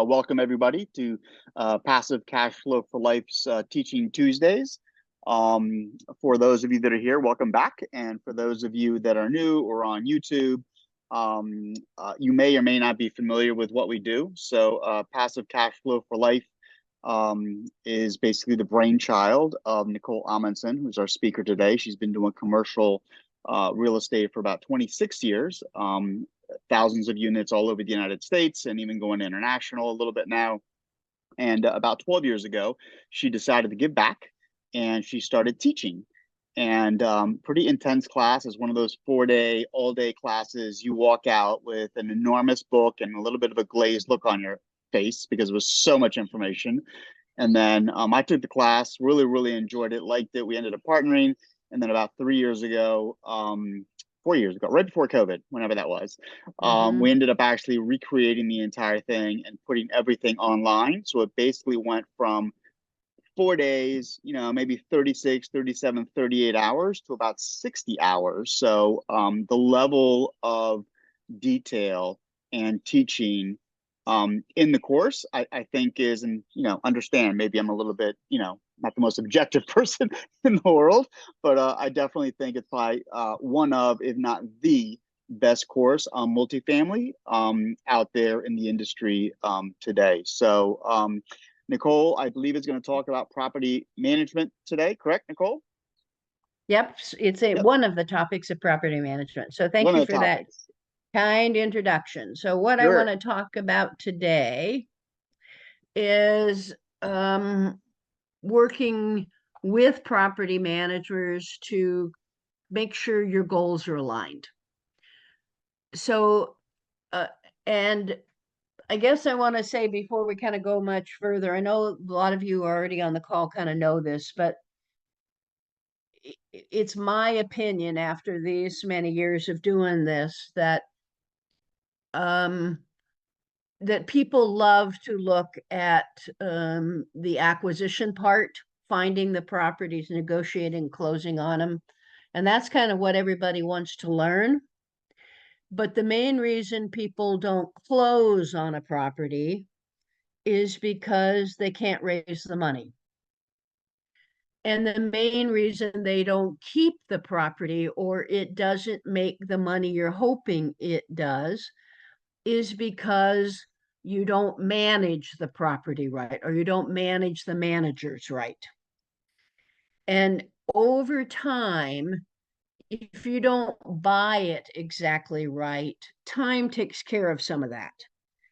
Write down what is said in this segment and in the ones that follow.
Welcome everybody to Passive Cash Flow for Life's Teaching Tuesdays. For those of you that are here, welcome back. And for those of you that are new or on YouTube, you may or may not be familiar with what we do. So Passive Cash Flow for Life is basically the brainchild of Nicheole Amundsen, who's our speaker today. She's been doing commercial real estate for about 26 years. Thousands of units all over the United States and even going international a little bit now. And about 12 years ago, she decided to give back and she started teaching. And pretty intense class. Is one of those 4-day, all-day classes. You walk out with an enormous book and a little bit of a glazed look on your face because it was so much information. And then I took the class, really enjoyed it, liked it. We ended up partnering. And then about 3 years ago, 4 years ago, right before COVID, whenever that was, we ended up actually recreating the entire thing and putting everything online. So it basically went from 4 days, maybe 36, 37, 38 hours to about 60 hours. So the level of detail and teaching in the course, I think is, and understand, maybe I'm a little bit, not the most objective person in the world, but I definitely think it's probably one of, if not the best course on multifamily out there in the industry today. So Nicheole, I believe, is going to talk about property management today, correct, Nicheole? Yep, it's one of the topics of property management. So thank you for that kind introduction. So what I want to talk about today is working with property managers to make sure your goals are aligned. So, and I guess I want to say before we kind of go much further, I know a lot of you already on the call kind of know this, but it's my opinion after these many years of doing this that that people love to look at the acquisition part, finding the properties, negotiating, closing on them. And that's kind of what everybody wants to learn. But the main reason people don't close on a property is because they can't raise the money. And the main reason they don't keep the property or it doesn't make the money you're hoping it does is because you don't manage the property right, or you don't manage the managers right. And over time, if you don't buy it exactly right, time takes care of some of that.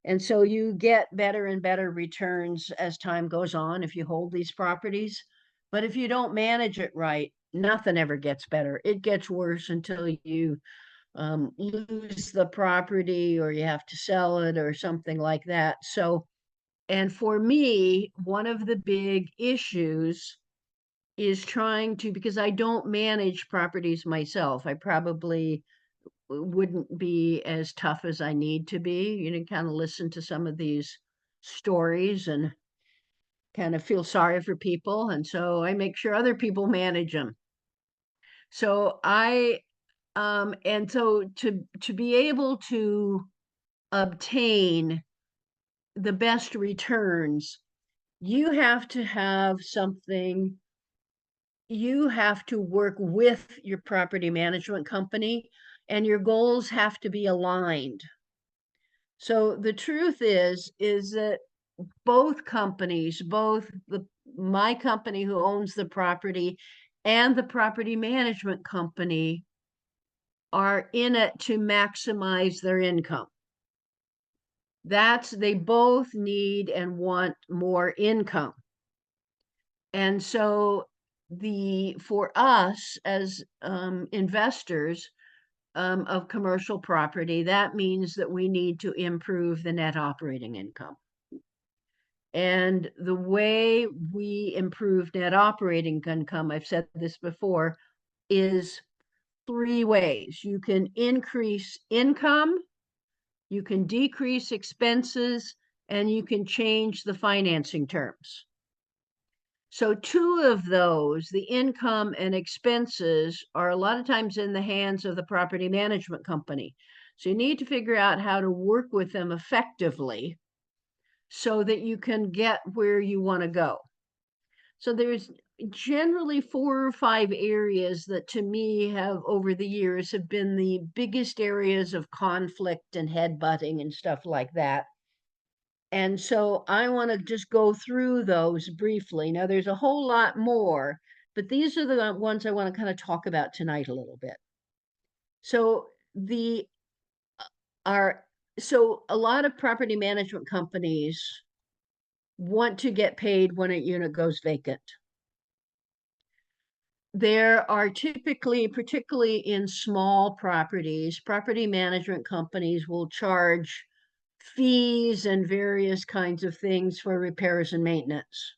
And so you get better and better returns as time goes on if you hold these properties. But if you don't manage it right, nothing ever gets better. It gets worse until you lose the property or you have to sell it or something like that. So, and for me, one of the big issues is trying to, because I don't manage properties myself, I probably wouldn't be as tough as I need to be. Kind of listen to some of these stories and kind of feel sorry for people. And so I make sure other people manage them. So and so to be able to obtain the best returns, you have to have something, you have to work with your property management company and your goals have to be aligned. So the truth is that both companies, my company who owns the property and the property management company, are in it to maximize their income. They both need and want more income. And so for us as investors of commercial property, that means that we need to improve the net operating income. And the way we improve net operating income, I've said this before, is 3 ways. You can increase income, you can decrease expenses, and you can change the financing terms. So 2 of those, the income and expenses, are a lot of times in the hands of the property management company. So you need to figure out how to work with them effectively so that you can get where you want to go. So there's generally 4 or 5 areas that to me have over the years have been the biggest areas of conflict and headbutting and stuff like that. And so I want to just go through those briefly. Now there's a whole lot more, but these are the ones I want to kind of talk about tonight a little bit. So the are so a lot of property management companies want to get paid when a unit goes vacant. There are typically, particularly in small properties, property management companies will charge fees and various kinds of things for repairs and maintenance.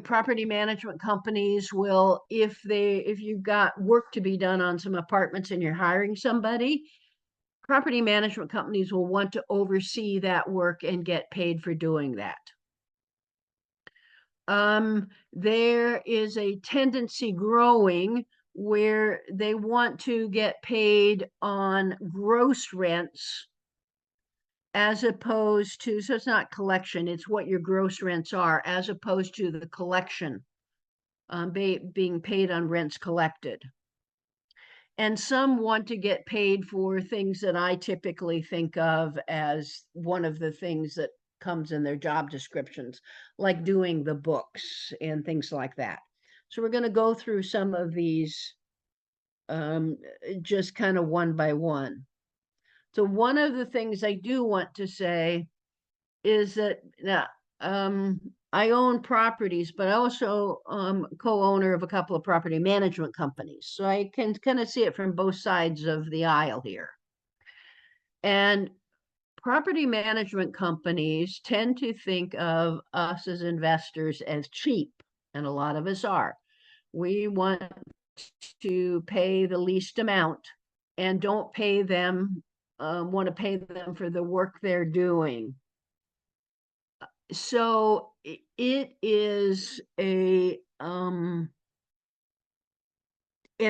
Property management companies will, if you've got work to be done on some apartments and you're hiring somebody, property management companies will want to oversee that work and get paid for doing that. There is a tendency growing where they want to get paid on gross rents as opposed to, so it's not collection, it's what your gross rents are, as opposed to the collection, being paid on rents collected. And some want to get paid for things that I typically think of as one of the things that comes in their job descriptions, like doing the books and things like that. So we're going to go through some of these just kind of one by one. So one of the things I do want to say is that now I own properties, but I also co-owner of a couple of property management companies. So I can kind of see it from both sides of the aisle here. And property management companies tend to think of us as investors as cheap, and a lot of us are. We want to pay the least amount and don't pay them, want to pay them for the work they're doing. So it is and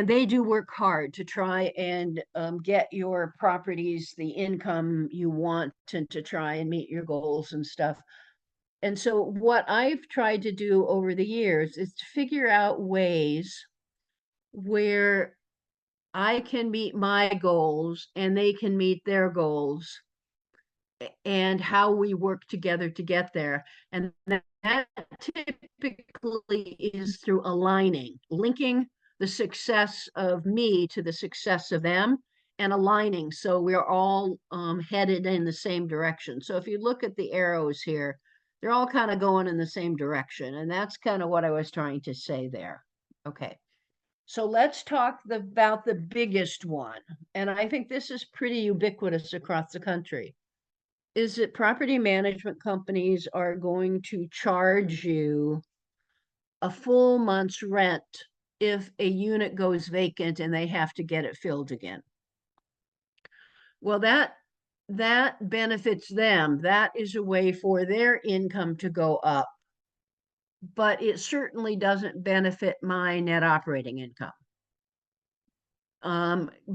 they do work hard to try and get your properties the income you want to try and meet your goals and stuff. And so what I've tried to do over the years is to figure out ways where I can meet my goals and they can meet their goals, and how we work together to get there. And that typically is through aligning, linking the success of me to the success of them, and aligning so we're all headed in the same direction. So if you look at the arrows here, they're all kind of going in the same direction. And that's kind of what I was trying to say there. Okay. So let's talk about the biggest one. And I think this is pretty ubiquitous across the country. Is that property management companies are going to charge you a full month's rent if a unit goes vacant and they have to get it filled again. Well, that benefits them. That is a way for their income to go up, but it certainly doesn't benefit my net operating income.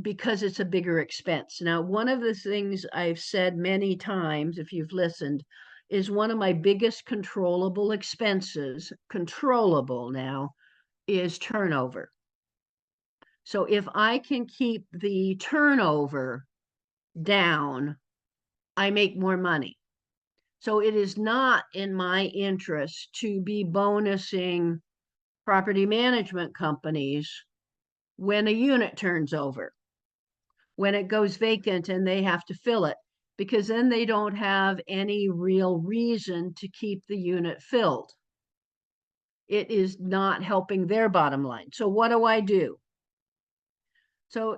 Because it's a bigger expense. Now, one of the things I've said many times, if you've listened, is one of my biggest controllable expenses, controllable now, is turnover. So if I can keep the turnover down, I make more money. So it is not in my interest to be bonusing property management companies when a unit turns over, when it goes vacant and they have to fill it, because then they don't have any real reason to keep the unit filled. It is not helping their bottom line. So what do? So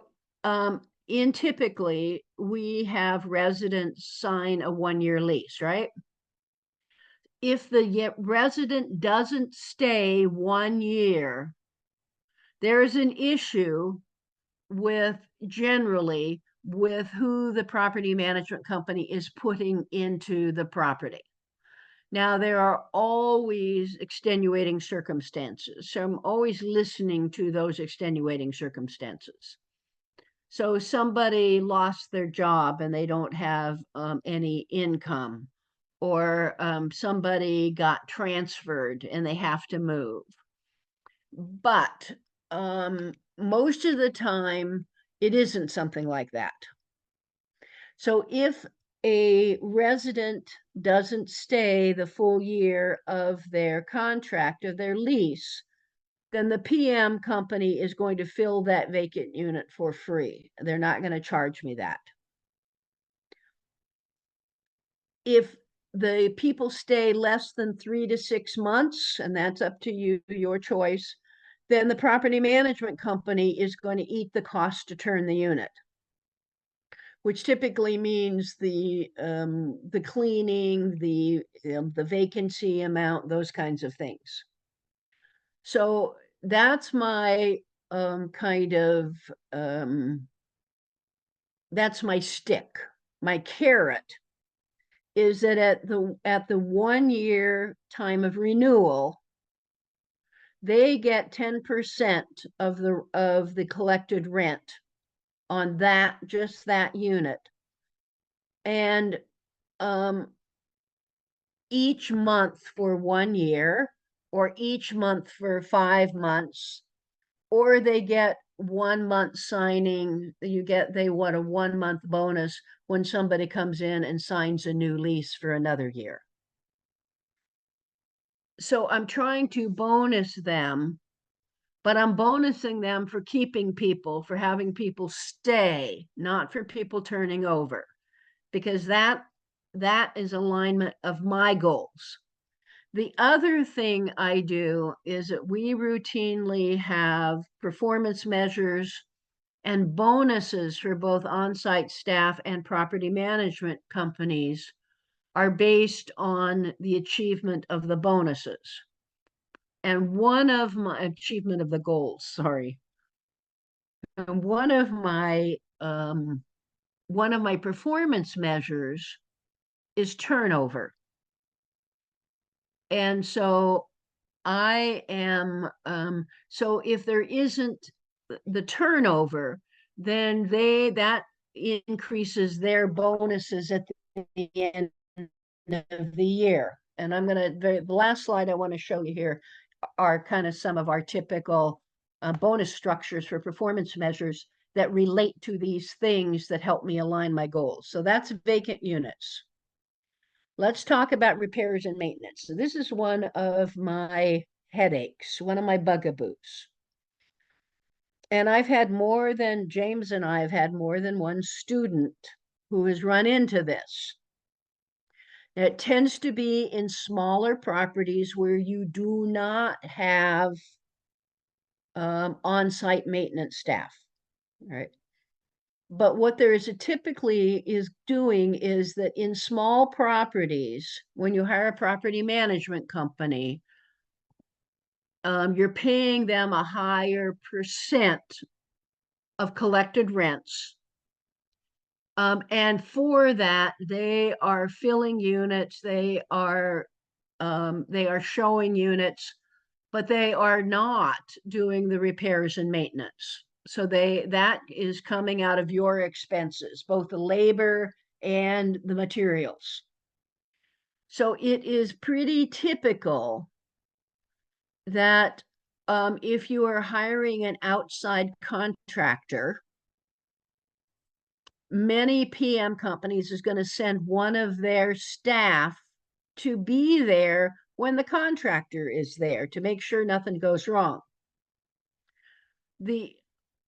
in typically, we have residents sign a 1-year lease, right? If the resident doesn't stay 1 year, there's an issue with generally with who the property management company is putting into the property. Now, there are always extenuating circumstances. So I'm always listening to those extenuating circumstances. So somebody lost their job and they don't have any income, or somebody got transferred and they have to move. But most of the time, it isn't something like that. So if a resident doesn't stay the full year of their contract, of their lease, then the PM company is going to fill that vacant unit for free. They're not going to charge me that. If the people stay less than 3 to 6 months, and that's up to you, your choice, then the property management company is going to eat the cost to turn the unit, which typically means the cleaning, the vacancy amount, those kinds of things. So that's my kind of that's my stick. My carrot is that at the 1 year time of renewal, they get 10% of the collected rent on that, just that unit. And each month for 1 year, or each month for 5 months, or they get 1 month signing. They want a 1 month bonus when somebody comes in and signs a new lease for another year. So I'm trying to bonus them, but I'm bonusing them for keeping people, for having people stay, not for people turning over, because that is alignment of my goals. The other thing I do is that we routinely have performance measures and bonuses for both on-site staff and property management companies are based on the achievement of the bonuses. And one of my achievement of the goals, sorry. And one of my performance measures is turnover. And so I am so if there isn't the turnover, then that increases their bonuses at the end of the year. And the last slide I want to show you here are kind of some of our typical bonus structures for performance measures that relate to these things that help me align my goals. So that's vacant units. Let's talk about repairs and maintenance. So this is one of my headaches, one of my bugaboos. And James and I have had more than one student who has run into this. It tends to be in smaller properties where you do not have on-site maintenance staff, right? But what there is typically is doing is that in small properties, when you hire a property management company, you're paying them a higher percent of collected rents. And for that, they are filling units, they are showing units, but they are not doing the repairs and maintenance. So that is coming out of your expenses, both the labor and the materials. So it is pretty typical that if you are hiring an outside contractor, many PM companies is going to send one of their staff to be there when the contractor is there to make sure nothing goes wrong.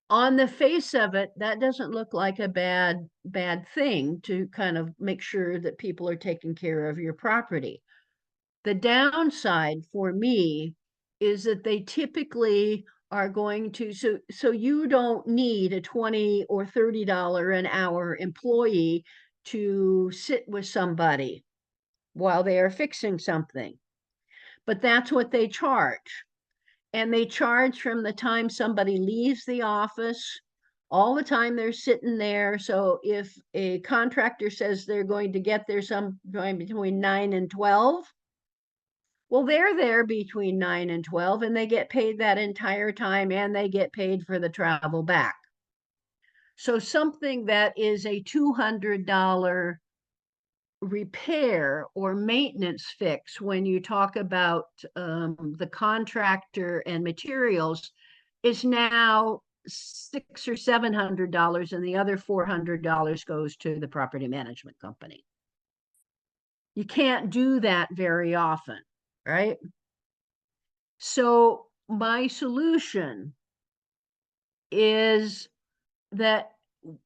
On the face of it, that doesn't look like a bad thing to kind of make sure that people are taking care of your property. The downside for me is that they typically are going to, so you don't need a $20 or $30 an hour employee to sit with somebody while they are fixing something. But that's what they charge. And they charge from the time somebody leaves the office, all the time they're sitting there. So if a contractor says they're going to get there sometime between 9 and 12, well, they're there between 9 and 12, and they get paid that entire time, and they get paid for the travel back. So something that is a $200 repair or maintenance fix, when you talk about the contractor and materials, is now $600 or $700, and the other $400 goes to the property management company. You can't do that very often, right? So my solution is that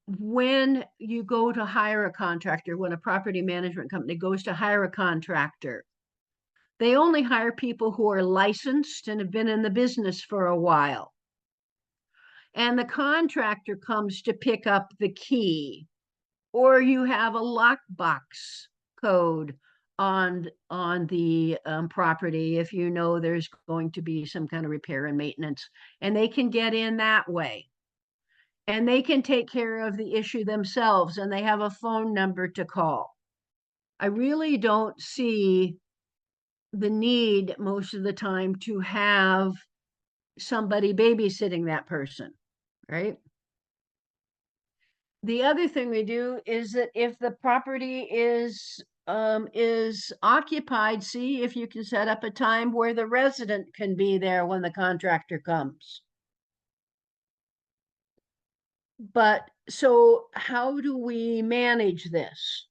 when you go to hire a contractor, when a property management company goes to hire a contractor, they only hire people who are licensed and have been in the business for a while. And the contractor comes to pick up the key, or you have a lockbox code on the property if you know there's going to be some kind of repair and maintenance, and they can get in that way. And they can take care of the issue themselves, and they have a phone number to call. I really don't see the need most of the time to have somebody babysitting that person, right? The other thing we do is that if the property is occupied, see if you can set up a time where the resident can be there when the contractor comes. But so how do we manage this?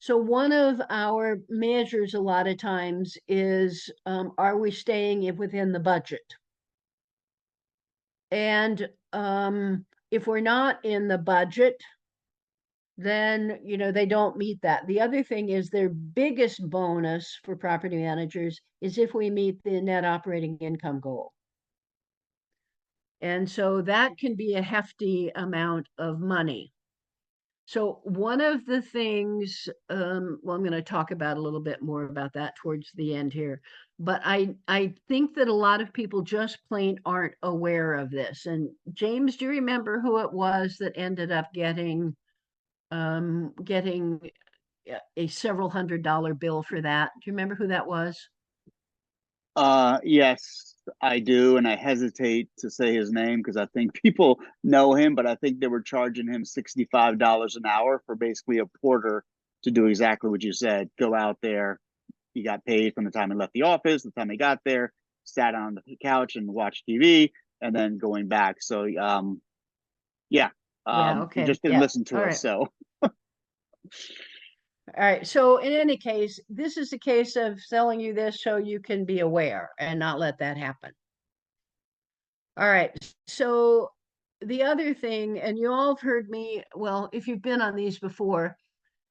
So one of our measures a lot of times is, are we staying within the budget? And if we're not in the budget, then they don't meet that. The other thing is their biggest bonus for property managers is if we meet the net operating income goal. And so that can be a hefty amount of money. So one of the things, well, I'm going to talk about a little bit more about that towards the end here, but I think that a lot of people just plain aren't aware of this. And James, do you remember who it was that ended up getting a several $100 bill for that? Do you remember who that was? Yes, I do, and I hesitate to say his name because I think people know him, but I think they were charging him $65 an hour for basically a porter to do exactly what you said. Go out there. He got paid from the time he left the office, the time he got there, sat on the couch and watched TV, and then going back. So, yeah, Yeah, he okay. just didn't Yeah. listen to All us. right. So, All right. So in any case, this is a case of selling you this so you can be aware and not let that happen. All right. So the other thing, and you all have heard me, well, if you've been on these before,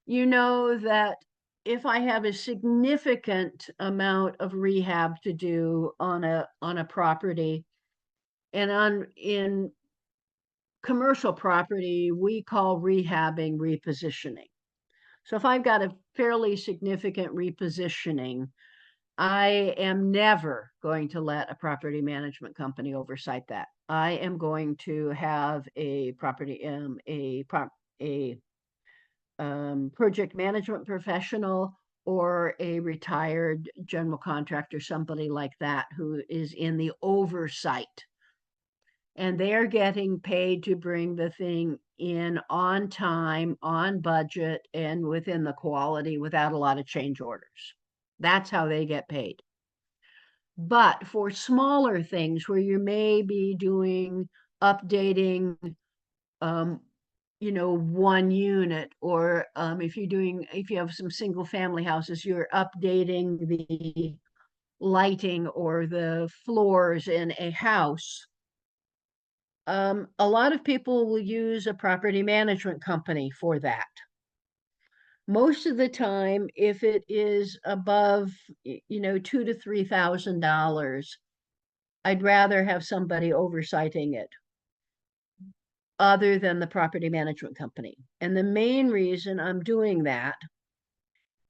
you know that if I have a significant amount of rehab to do on a property, and in commercial property, we call rehabbing repositioning. So if I've got a fairly significant repositioning, I am never going to let a property management company oversight that. I am going to have a project management professional or a retired general contractor, somebody like that, who is in the oversight. And they're getting paid to bring the thing in on time, on budget, and within the quality without a lot of change orders. That's how they get paid. But for smaller things where you may be doing updating, one unit, or if you have some single family houses, you're updating the lighting or the floors in a house. A lot of people will use a property management company for that. Most of the time, if it is above, $2,000 to $3,000, I'd rather have somebody oversighting it other than the property management company. And the main reason I'm doing that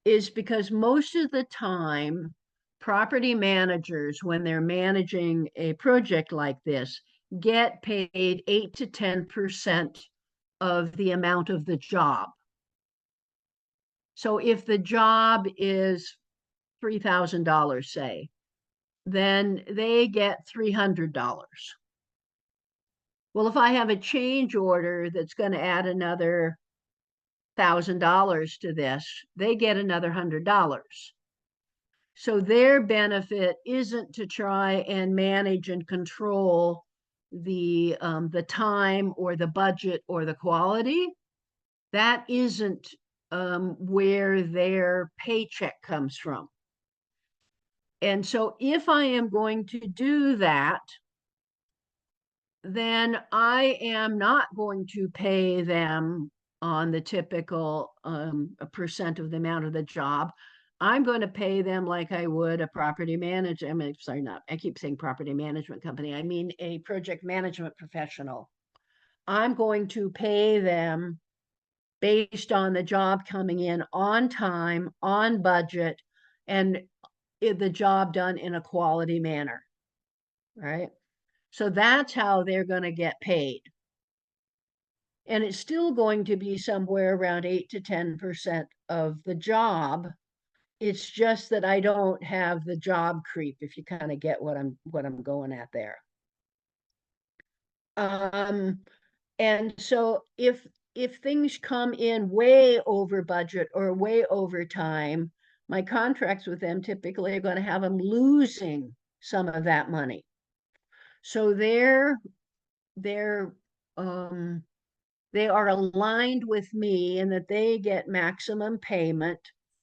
is because most of the time, property managers, when they're managing a project like this, get paid 8 to 10% of the amount of the job. So if the job is $3,000, say, then they get $300. Well, if I have a change order that's going to add another $1,000 to this, they get another $100. So their benefit isn't to try and manage and control the time or the budget or the quality. That isn't where their paycheck comes from. And so if I am going to do that, then I am not going to pay them on the typical a percent of the amount of the job. I'm going to pay them like I would a property manager. I mean, sorry, not, I keep saying property management company. I mean a project management professional. I'm going to pay them based on the job coming in on time, on budget, and the job done in a quality manner, right? So that's how they're going to get paid. And it's still going to be somewhere around 8 to 10% of the job. It's just that I don't have the job creep, if you kind of get what I'm going at there. And so if things come in way over budget or way over time, my contracts with them typically are going to have them losing some of that money. So they're they are aligned with me in that they get maximum payment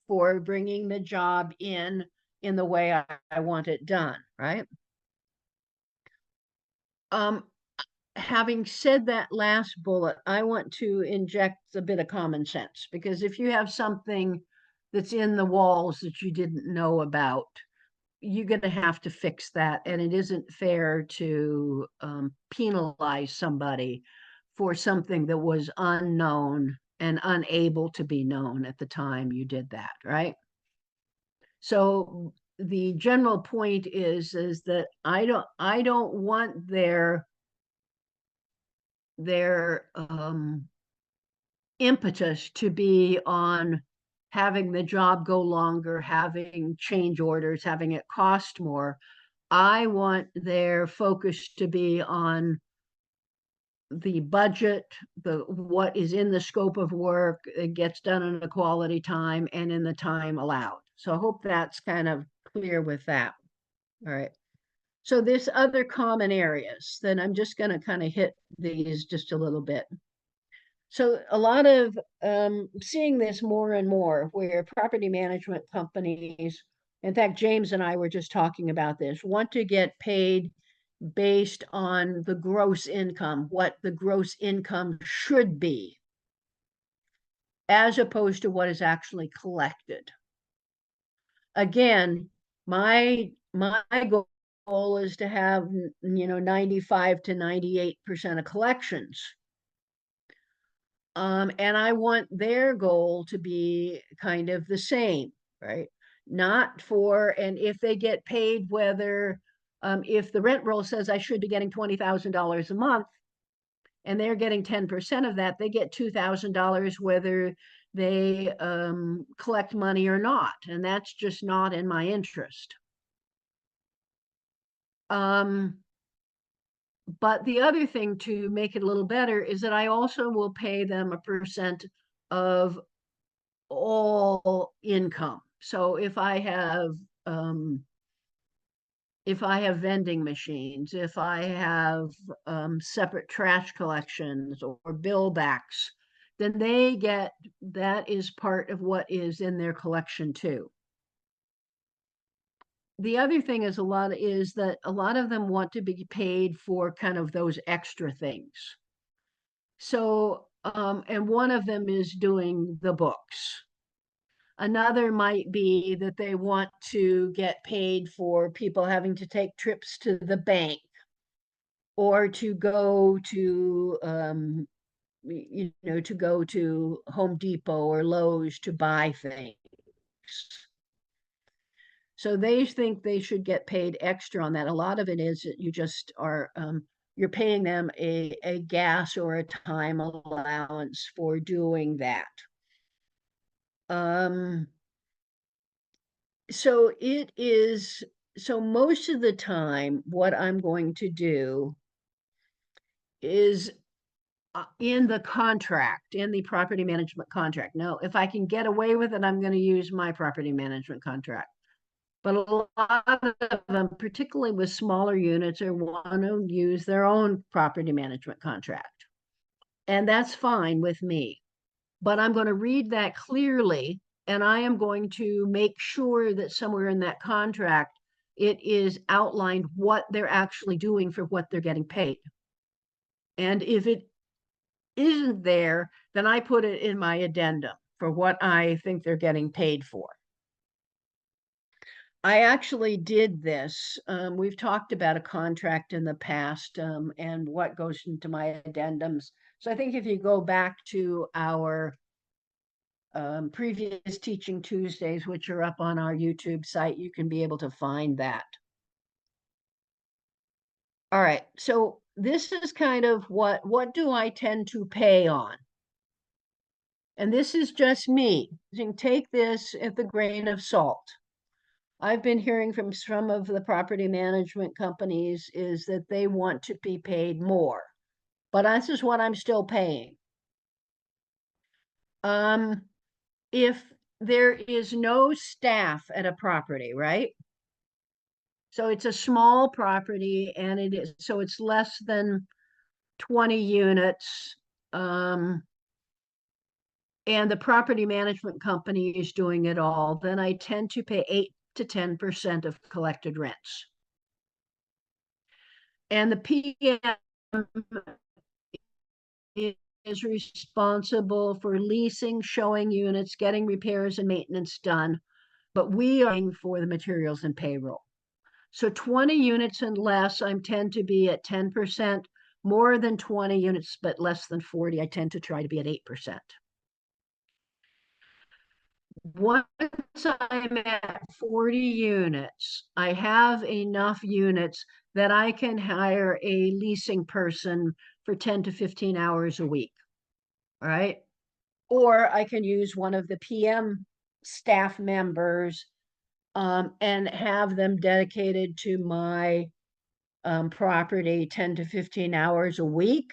for bringing the job in the way I want it done, right? Having said that last bullet, I want to inject a bit of common sense, because if you have something that's in the walls that you didn't know about, you're going to have to fix that. And it isn't fair to penalize somebody for something that was unknown and unable to be known at the time you did that, right? So the general point is that I don't want their impetus to be on having the job go longer, having change orders, having it cost more. I want their focus to be on the budget, the what is in the scope of work, it gets done in a quality time and in the time allowed. So I hope that's kind of clear with that. All right. So there's other common areas, then I'm just going to kind of hit these just a little bit. So a lot of seeing this more and more where property management companies, in fact, James and I were just talking about this, want to get paid based on the gross income, what the gross income should be, as opposed to what is actually collected. Again, my goal is to have 95 to 98% of collections. And I want their goal to be kind of the same, right? Not for, and if they get paid, whether, if the rent roll says I should be getting $20,000 a month and they're getting 10% of that, they get $2,000 whether they collect money or not. And that's just not in my interest. But the other thing to make it a little better is that I also will pay them a percent of all income. So if I have vending machines, if I have separate trash collections or bill backs, then they get, that is part of what is in their collection too. The other thing is that a lot of them want to be paid for kind of those extra things. So, and one of them is doing the books. Another might be that they want to get paid for people having to take trips to the bank or to go to, to go to Home Depot or Lowe's to buy things. So they think they should get paid extra on that. A lot of it is that you just are, you're paying them a gas or a time allowance for doing that. So it is, so most of the time, what I'm going to do is in the contract, in the property management contract. Now, if I can get away with it, I'm going to use my property management contract. But a lot of them, particularly with smaller units, are want to use their own property management contract. And that's fine with me. But I'm going to read that clearly, and I am going to make sure that somewhere in that contract, it is outlined what they're actually doing for what they're getting paid. And if it isn't there, then I put it in my addendum for what I think they're getting paid for. I actually did this. We've talked about a contract in the past and what goes into my addendums. So I think if you go back to our previous Teaching Tuesdays, which are up on our YouTube site, you can be able to find that. All right, so this is kind of what do I tend to pay on? And this is just me. You can take this at the grain of salt. I've been hearing from some of the property management companies is that they want to be paid more, but this is what I'm still paying. If there is no staff at a property, right? So it's a small property and so it's less than 20 units. And the property management company is doing it all, then I tend to pay 8 to 10% of collected rents. And the PM is responsible for leasing, showing units, getting repairs and maintenance done, but we are paying for the materials and payroll. So 20 units and less, I tend to be at 10%. More than 20 units, but less than 40, I tend to try to be at 8%. Once I'm at 40 units, I have enough units that I can hire a leasing person for 10 to 15 hours a week. All right. Or I can use one of the PM staff members and have them dedicated to my property 10 to 15 hours a week.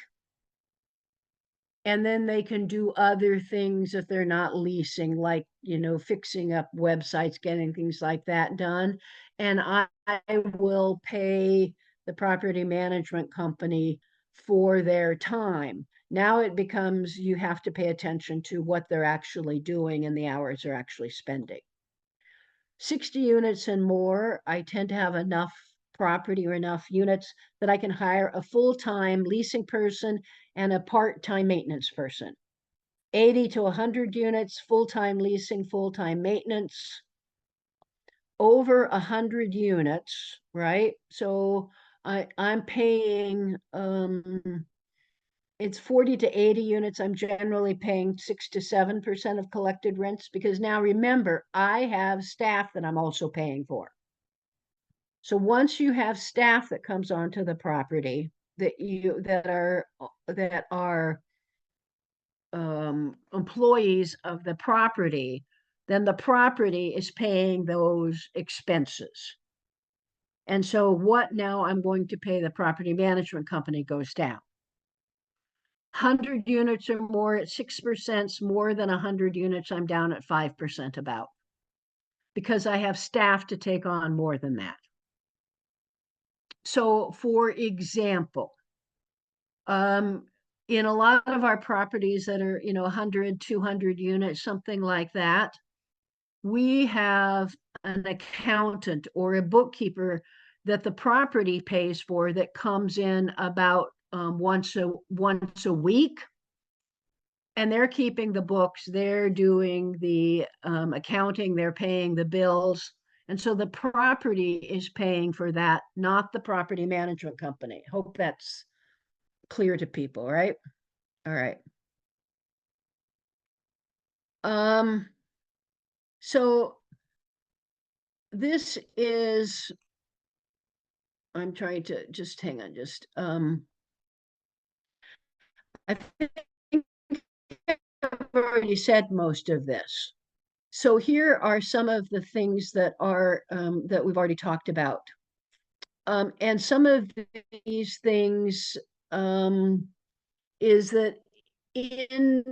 And then they can do other things if they're not leasing, like, fixing up websites, getting things like that done. And I will pay the property management company for their time. Now it becomes you have to pay attention to what they're actually doing and the hours they're actually spending. 60 units and more, I tend to have enough property or enough units that I can hire a full-time leasing person and a part-time maintenance person. 80 to 100 units, full-time leasing, full-time maintenance. Over 100 units, right? So I'm paying, it's 40 to 80 units. I'm generally paying 6 to 7% of collected rents because now remember, I have staff that I'm also paying for. So once you have staff that comes onto the property that are employees of the property, then the property is paying those expenses. And so what now I'm going to pay the property management company goes down. 100 units or more at 6%, more than 100 units, I'm down at 5% about, because I have staff to take on more than that. So for example, in a lot of our properties that are, 100, 200 units, something like that, we have an accountant or a bookkeeper that the property pays for that comes in about once a week. And they're keeping the books, they're doing the accounting, they're paying the bills. And so the property is paying for that, not the property management company. Hope that's clear to people, right? All right. So this is, I'm trying to just hang on, I think I've already said most of this. So here are some of the things that are that we've already talked about. And some of these things is that in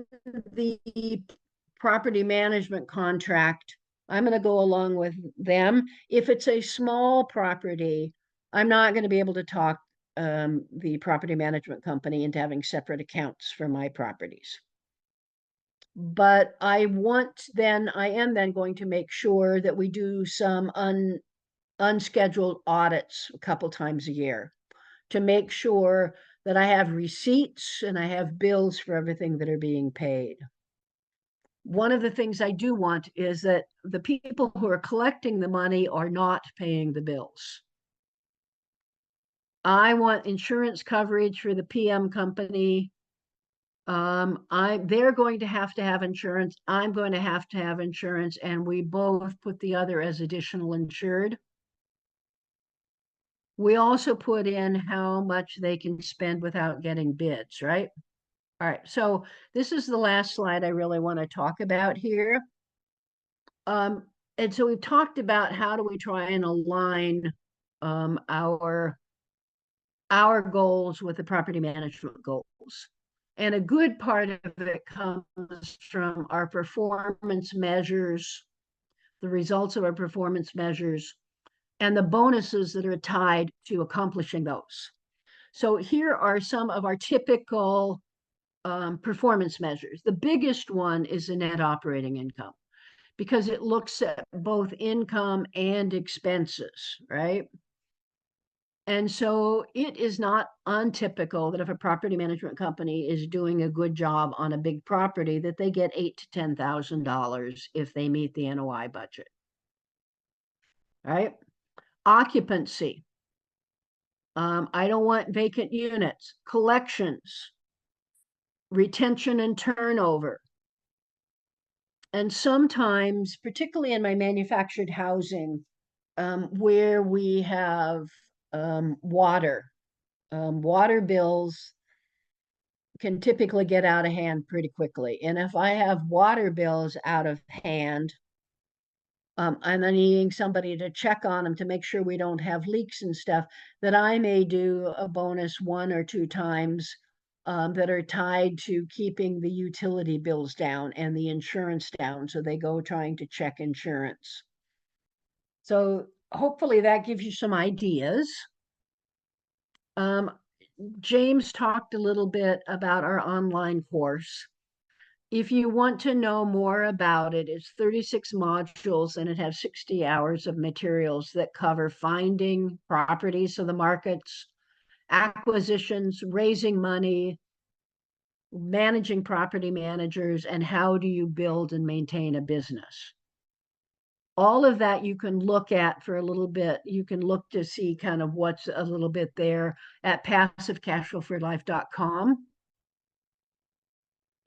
the property management contract, I'm going to go along with them. If it's a small property, I'm not going to be able to talk the property management company into having separate accounts for my properties. But I am then going to make sure that we do some unscheduled audits a couple times a year to make sure that I have receipts and I have bills for everything that are being paid. One of the things I do want is that the people who are collecting the money are not paying the bills. I want insurance coverage for the PM company. They're going to have insurance. I'm going to have insurance, and we both put the other as additional insured. We also put in how much they can spend without getting bids, right? All right, so this is the last slide I really want to talk about here. And so we've talked about how do we try and align our goals with the property management goals. And a good part of it comes from our performance measures, the results of our performance measures, and the bonuses that are tied to accomplishing those. So here are some of our typical performance measures. The biggest one is the net operating income, because it looks at both income and expenses, right? And so it is not untypical that if a property management company is doing a good job on a big property, that they get $8,000 to $10,000 if they meet the NOI budget, right? Occupancy. I don't want vacant units. Collections, retention and turnover. And sometimes, particularly in my manufactured housing, where we have water bills can typically get out of hand pretty quickly. And if I have water bills out of hand, I'm needing somebody to check on them to make sure we don't have leaks and stuff, that I may do a bonus 1 or 2 times that are tied to keeping the utility bills down and the insurance down. So they go trying to check insurance. So hopefully that gives you some ideas. James talked a little bit about our online course. If you want to know more about it, it's 36 modules and it has 60 hours of materials that cover finding properties, so the markets, acquisitions, raising money, managing property managers, and how do you build and maintain a business. All of that you can look at for a little bit. You can look to see kind of what's a little bit there at passivecashflowforlife.com.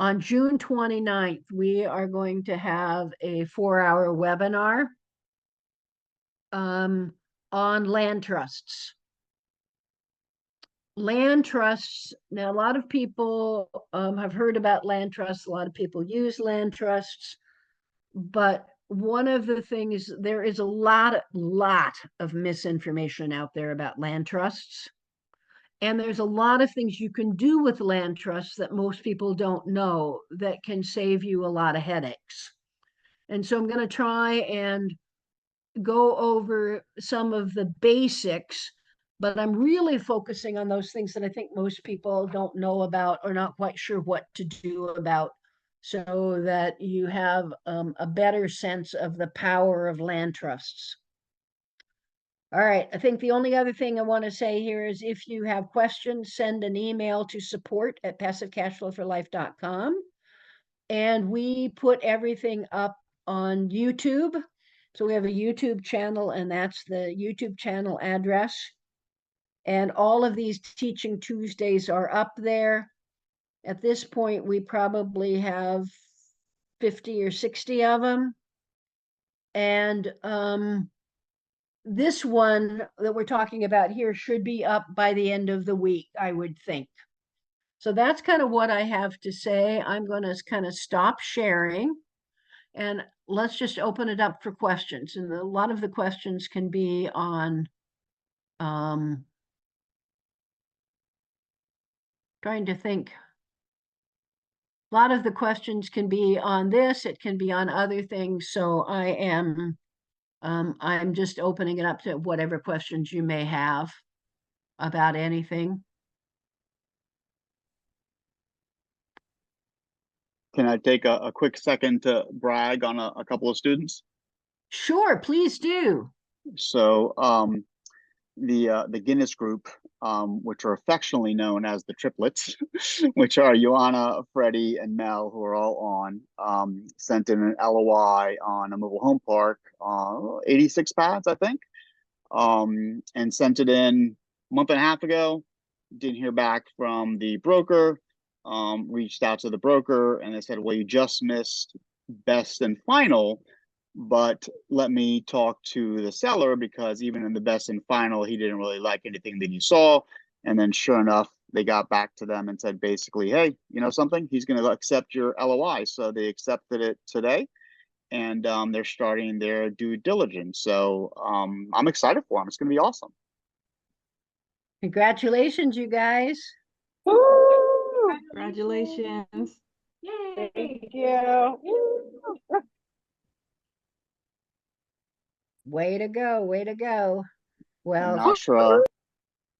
On June 29th, we are going to have a 4-hour webinar on land trusts. Land trusts, now a lot of people have heard about land trusts. A lot of people use land trusts, but one of the things, there is a lot of misinformation out there about land trusts. And there's a lot of things you can do with land trusts that most people don't know that can save you a lot of headaches. And so I'm going to try and go over some of the basics, but I'm really focusing on those things that I think most people don't know about or not quite sure what to do about, so that you have a better sense of the power of land trusts. All right, I think the only other thing I want to say here is if you have questions, send an email to support@passivecashflowforlife.com. And we put everything up on YouTube. So we have a YouTube channel, and that's the YouTube channel address. And all of these Teaching Tuesdays are up there. At this point, we probably have 50 or 60 of them. And this one that we're talking about here should be up by the end of the week, I would think. So that's kind of what I have to say. I'm going to kind of stop sharing and let's just open it up for questions. And a lot of the questions can be on Trying to think. A lot of the questions can be on this, it can be on other things, so I'm just opening it up to whatever questions you may have about anything. Can I take a quick second to brag on a couple of students? Sure, please do. So the Guinness group, which are affectionately known as the triplets, which are Joanna, Freddie, and Mel, who are all on, sent in an LOI on a mobile home park, 86 pads, I think, and sent it in a month and a half ago. Didn't hear back from the broker. Reached out to the broker, and they said, well, you just missed best and final, but let me talk to the seller, because even in the best and final, he didn't really like anything that he saw. And then sure enough, they got back to them and said, basically, hey, you know something, he's going to accept your LOI. So they accepted it today, and they're starting their due diligence. So I'm excited for them. It's going to be awesome. Congratulations, you guys. Woo! Congratulations. Yay! Thank you. Way to go, way to go. And Well,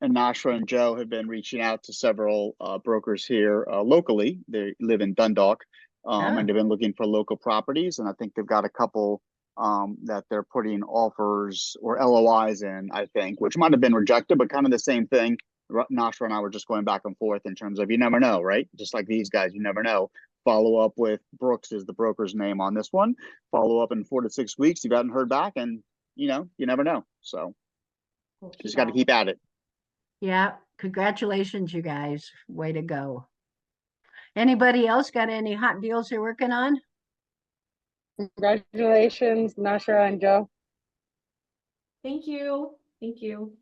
Nashra and Joe have been reaching out to several brokers here locally. They live in Dundalk, and they've been looking for local properties. And I think they've got a couple that they're putting offers or LOIs in, I think, which might have been rejected, but kind of the same thing. Nashra and I were just going back and forth in terms of, you never know, right? Just like these guys, you never know. Follow up with Brooks is the broker's name on this one. Follow up in 4 to 6 weeks. You haven't heard back, and you never know. So just got to keep at it. yeah, congratulations, you guys. Way to go. Anybody else got any hot deals they're working on? Congratulations, Nashra and Joe. Thank you. Thank you.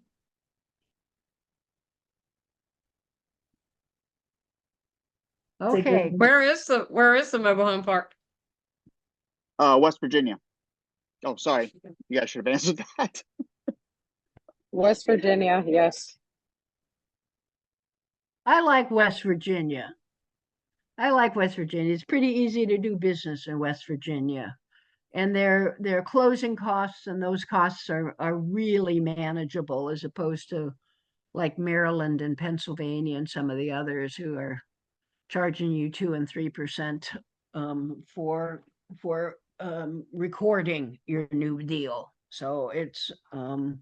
Okay, Where is the mobile home park? West Virginia. Oh, sorry. You guys should have answered that. West Virginia, yes. I like West Virginia. I like West Virginia. It's pretty easy to do business in West Virginia. And their closing costs and those costs are really manageable, as opposed to like Maryland and Pennsylvania and some of the others who are charging you 2 and 3% for recording your new deal. So it's a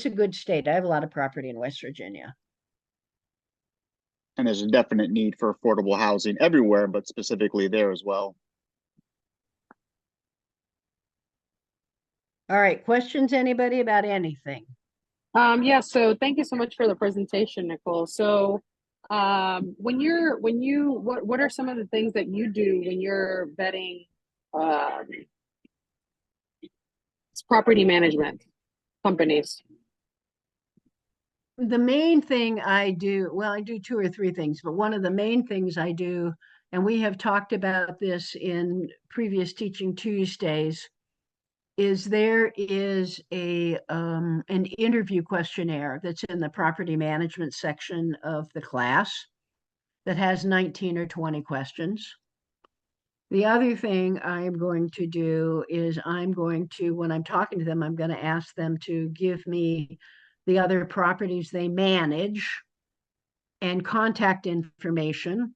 good state. I have a lot of property in West Virginia. And there's a definite need for affordable housing everywhere, but specifically there as well. All right, questions, anybody, about anything? Yeah, so thank you so much for the presentation, Nicheole. So what are some of the things that you do when you're vetting property management companies? The main thing I do, well, I do 2 or 3 things, but one of the main things I do, and we have talked about this in previous Teaching Tuesdays, is there is an interview questionnaire that's in the property management section of the class that has 19 or 20 questions. The other thing I'm going to do is when I'm talking to them, I'm going to ask them to give me the other properties they manage and contact information,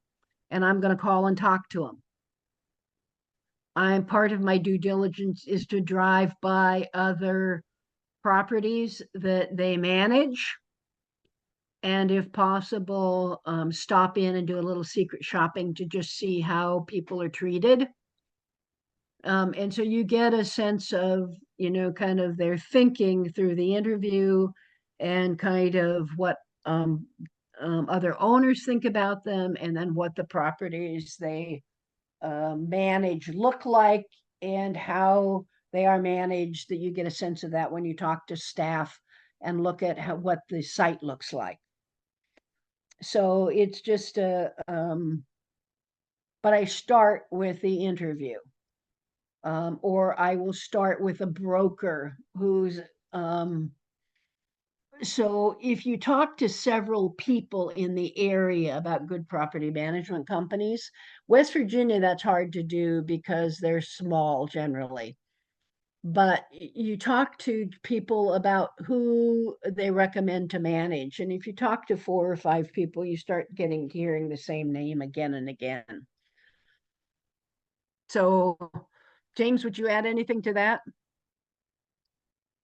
and I'm going to call and talk to them. Part of my due diligence is to drive by other properties that they manage, and if possible, stop in and do a little secret shopping to just see how people are treated. And so you get a sense of, kind of their thinking through the interview, and kind of what other owners think about them, and then what the properties they manage look like, and how they are managed. That you get a sense of that when you talk to staff and look at what the site looks like. So it's just but I start with the interview. Or I will start with a broker who's So if you talk to several people in the area about good property management companies, West Virginia, that's hard to do because they're small generally. But you talk to people about who they recommend to manage. And if you talk to 4 or 5 people, you start hearing the same name again and again. So, James, would you add anything to that?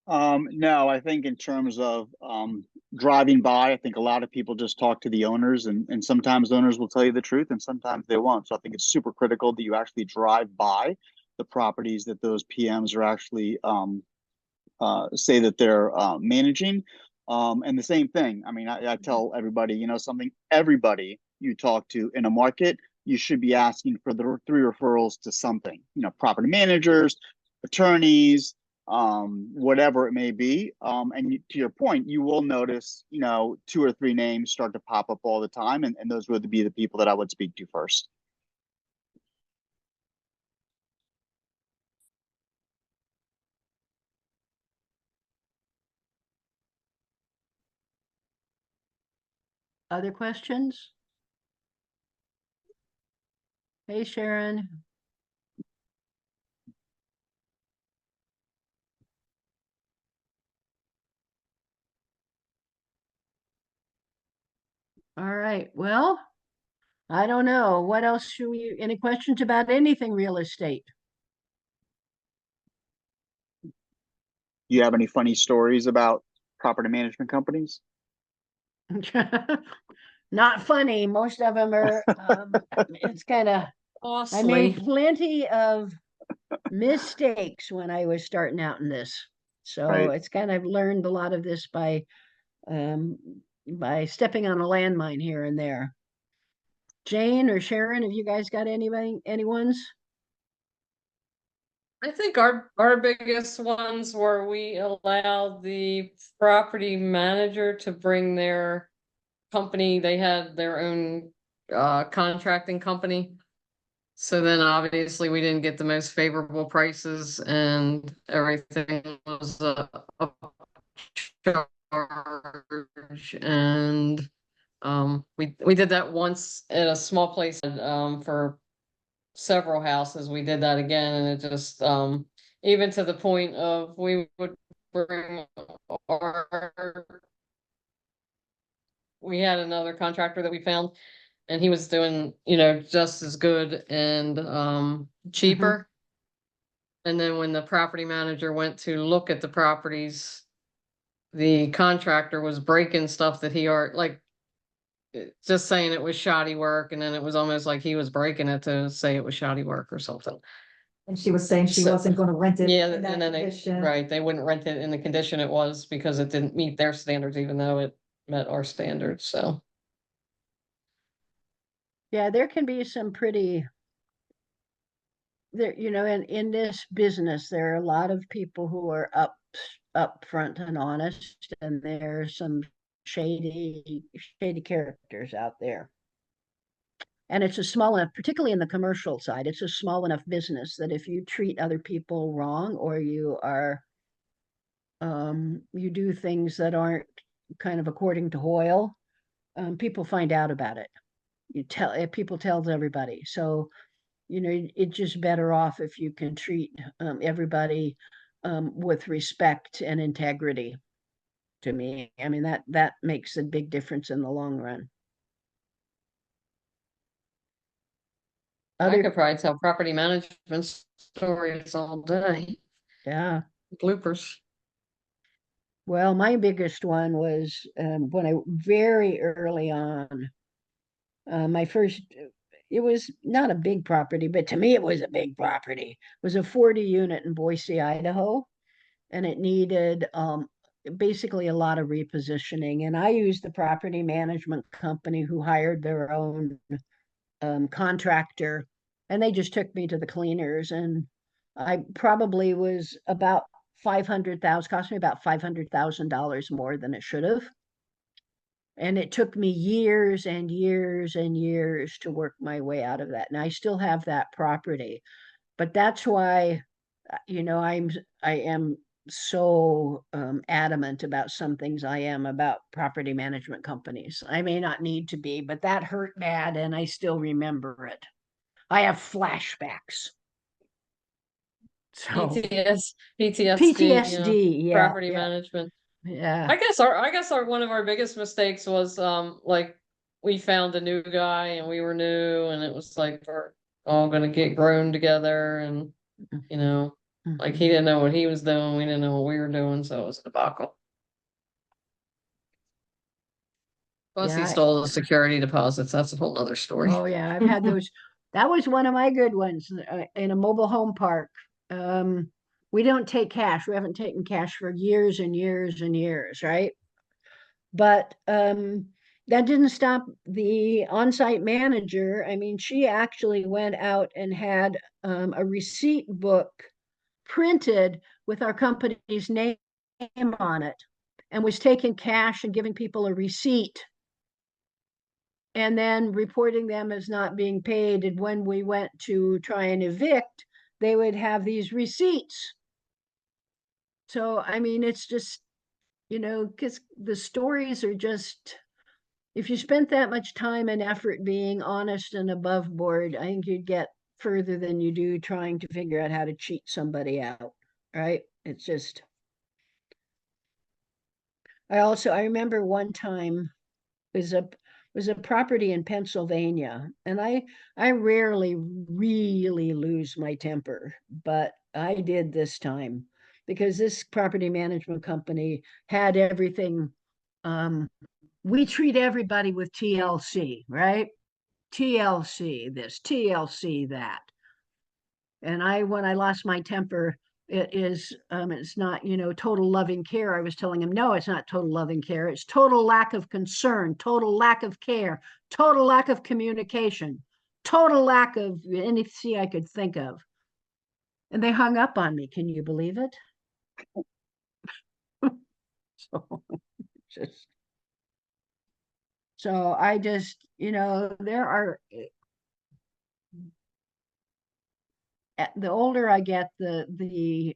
No, I think in terms of driving by, I think a lot of people just talk to the owners, and sometimes owners will tell you the truth and sometimes they won't. So I think it's super critical that you actually drive by the properties that those PMs are actually say that they're managing. And the same thing, I mean, I tell everybody, you know, something, everybody you talk to in a market, you should be asking for the 3 referrals to something, you know, property managers, attorneys, whatever it may be. And to your point, you will notice, you know, 2 or 3 names start to pop up all the time. And those would be the people that I would speak to first. Other questions? Hey, Sharon. All right. Well, I don't know. What else should we, any questions about anything real estate? Do you have any funny stories about property management companies? Not funny. Most of them are, it's kind of, I made Costly. plenty of mistakes when I was starting out in this. So Right. it's kind of learned a lot of this by stepping on a landmine here and there. Jane or Sharon, have you guys got anyone's? I think our biggest ones were we allowed the property manager to bring their company. They had their own contracting company. So then obviously we didn't get the most favorable prices and everything was a charge. And we did that once at a small place for several houses. We did that again, and it just even to the point of we would bring our we had another contractor that we found, and he was doing, you know, just as good and cheaper. And then when the property manager went to look at the properties, the contractor was breaking stuff that he already like just saying it was shoddy work, and then it was almost like he was breaking it to say it was shoddy work or something. And she was saying she So- wasn't gonna rent it Yeah, in that and then condition. right, they wouldn't rent it in the condition it was because it didn't meet their standards, even though it met our standards, so. Yeah, there can be some pretty there, in this business, there are a lot of people who are upfront and honest, and there's some shady characters out there. And it's a small enough, particularly in the commercial side, it's a small enough business that if you treat other people wrong or you do things that aren't kind of according to Hoyle, people find out about it. People tells everybody. So it's just better off if you can treat everybody with respect and integrity. To me, I mean that makes a big difference in the long run. I could probably tell property management stories all day, Yeah. bloopers. Well, my biggest one was when I very early on, my first. It was not a big property, but to me it was a big property. It was a 40 unit in Boise, Idaho, and it needed basically a lot of repositioning. And I used the property management company who hired their own contractor, and they just took me to the cleaners. And I probably was about 500,000, cost me about $500,000 more than it should have. And it took me years and years and years to work my way out of that. And I still have that property, but that's why, I am so adamant about some things I am about property management companies. I may not need to be, but that hurt bad, and I still remember it. I have flashbacks. So PTSD, you know, PTSD, yeah, property yeah, management. yeah. I guess our one of our biggest mistakes was like we found a new guy and we were new and it was like we're all gonna get grown together and you know, like he didn't know what he was doing, we didn't know what we were doing, so it was a debacle. Plus he Yeah, stole the security deposits, that's a whole other story. oh yeah, I've had those. That was one of my good ones in a mobile home park. We don't take cash. We haven't taken cash for years and years and years, right? But that didn't stop the on-site manager. I mean, she actually went out and had a receipt book printed with our company's name on it and was taking cash and giving people a receipt and then reporting them as not being paid. And when we went to try and evict, they would have these receipts. So, I mean, it's just, you know, because the stories are just, if you spent that much time and effort being honest and above board, I think you'd get further than you do trying to figure out how to cheat somebody out, right? It's just, I remember one time was a property in Pennsylvania, and I rarely really lose my temper, but I did this time because this property management company had everything. We treat everybody with TLC, right? TLC this, TLC that. And when I lost my temper, it's not, you know, total loving care. I was telling him, no, it's not total loving care. It's total lack of concern, total lack of care, total lack of communication, total lack of anything I could think of. And they hung up on me. Can you believe it? So just, so I just, you know, there are, the older I get, the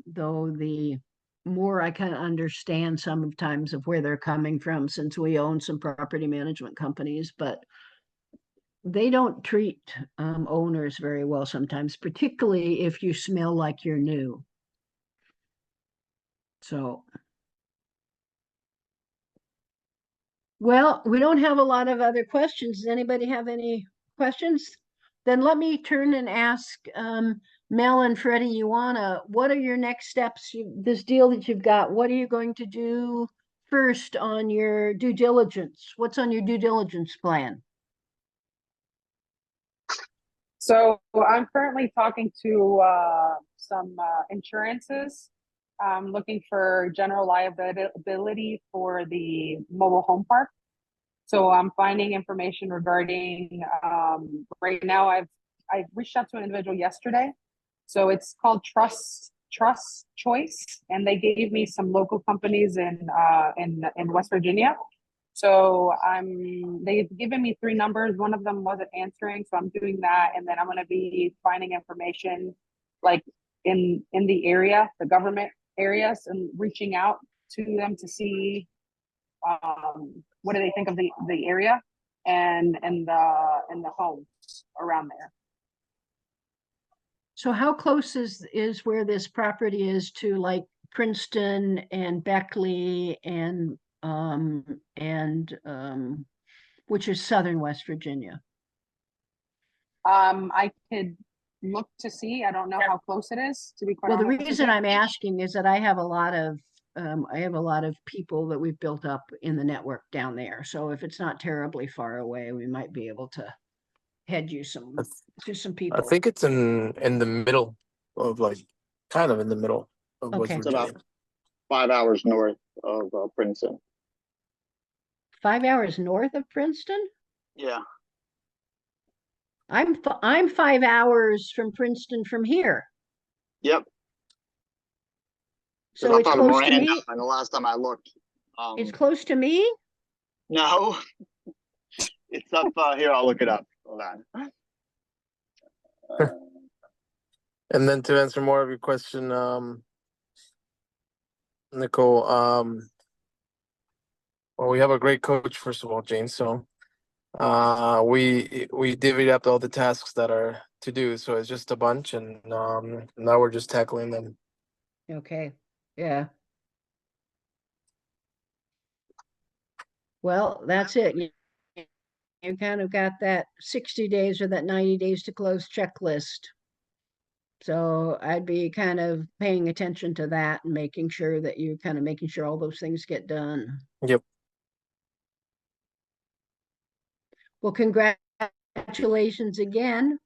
though the more I kind of understand sometimes of where they're coming from, since we own some property management companies, but they don't treat owners very well sometimes, particularly if you smell like you're new. So, well, we don't have a lot of other questions. Does anybody have any questions? Then let me turn and ask Mel and Freddie Ioana, what are your next steps? This deal that you've got, what are you going to do first on your due diligence? What's on your due diligence plan? So I'm currently talking to some insurances. I'm looking for general liability for the mobile home park. So I'm finding information regarding, right now I reached out to an individual yesterday. So it's called Trust Choice, and they gave me some local companies in West Virginia. So they've given me 3 numbers. One of them wasn't answering, so I'm doing that, and then I'm going to be finding information like in the area, the government areas, and reaching out to them to see what do they think of the area and the homes around there. So how close is where this property is to like Princeton and Beckley and which is southern West Virginia? I could look to see. I don't know how close it is, to be quite Well, the honest with reason you. I'm asking is that I have a lot of people that we've built up in the network down there. So if it's not terribly far away, we might be able to head you to some I people. think it's in the middle of like kind of in the middle of West Okay. It's Virginia. about 5 hours north of Princeton. 5 hours north of Princeton? Yeah. I'm 5 hours from Princeton from here. Yep. So it's up on close to Miranda, me. and the last time I looked, It's close to me. no, it's up here. I'll look it up. Hold on. And then to answer more of your question, Nicole. Well, we have a great coach, first of all, Jane. So we divvied up all the tasks that are to do. So it's just a bunch, and now we're just tackling them. Okay, yeah. Well, that's it. You kind of got that 60 days or that 90 days to close checklist. So I'd be kind of paying attention to that and making sure that you're kind of making sure all those things get done. Yep. Well, congratulations again.